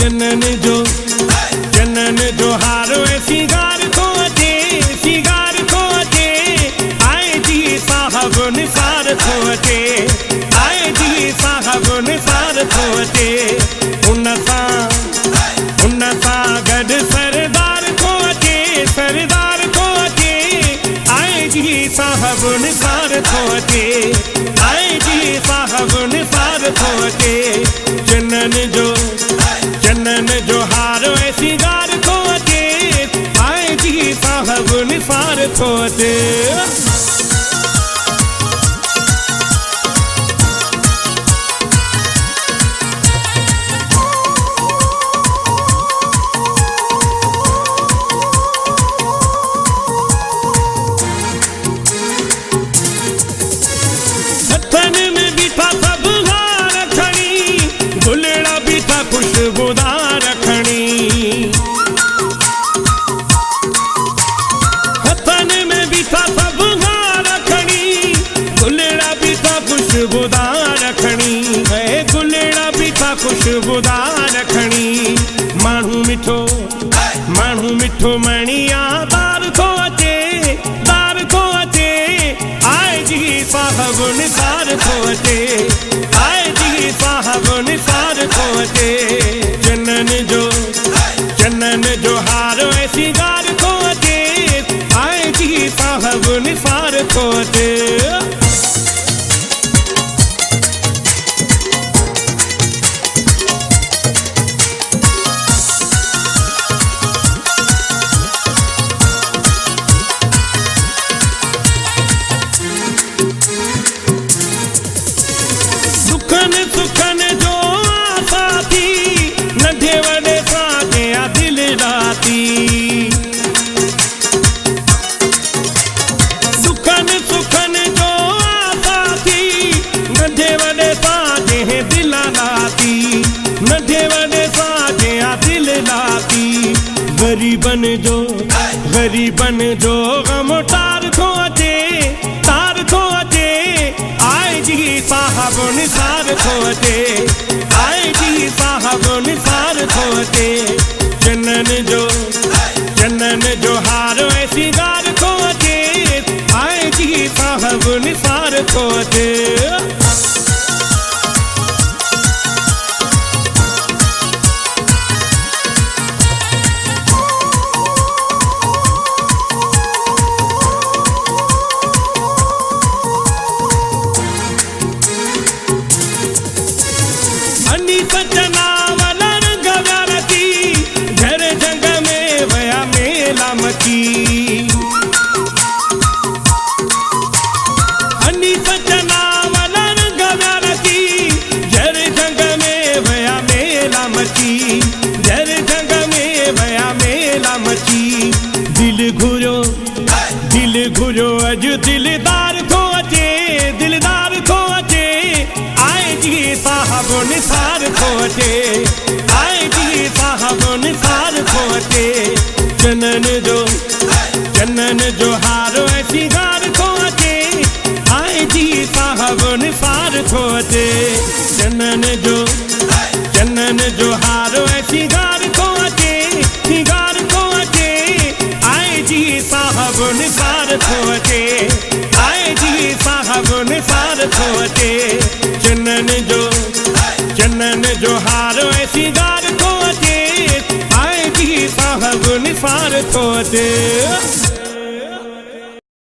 चनन जो हारो सिंगार को अचे आए जी साहब निसार को अचे आए जी साहब निसार को अचे उन सां गॾु सरदार को अचे आए जी साहब निसार को अचे आए जी साहब निसार को अचे चनन जो हारो सिंगार को अचे आए जी साहब निसार को अचे खुशबूदार खणी हथन में बीठा सब हार खणी गुलेड़ा बीठा खुशबूदार खणी गुलेड़ा बीठा खुशबूदार खणी माण्हू मिठो मणिया दार को अचे आए जी साहब निसार को अचे आए जी साहब निसार को अचे चनन जो हारो सिंगार को अचे आए जी साहब निसार को अचे सुखन जो आसा थी नंढे वॾे सां कया दिल राती सुखन जो आसा थी नंढे वॾे सां जंहिं दिल लाती नंढे वॾे सां कया दिल लाती ग़रीबन जो ग़म तार को अचे आए जी साहब निसार को अचे आए जी साहब निसार को अचे चनन जो हारो सिंगार को अचे आए जी साहब निसार को अचे सजना वलर गवरती घर जंग में वया मेला मची हनी सजना वलर गवरती घर जंग में वया मेला मची घर जंग में वया मेला मची दिल घुरियो अज दिलदार को अचे आए जी साहब निसार को अचे आए जी साहब निसार को अचे चनन जो हारो सिंगार को अचे आए जी साहब निसार को अचे चनन जो हारो सिंगार को अचे आए जी साहब निसार को अचे आए जी साहब निसार को अचे चनन जो हारो सिंगार को अचे आए जी साहब निसार को अचे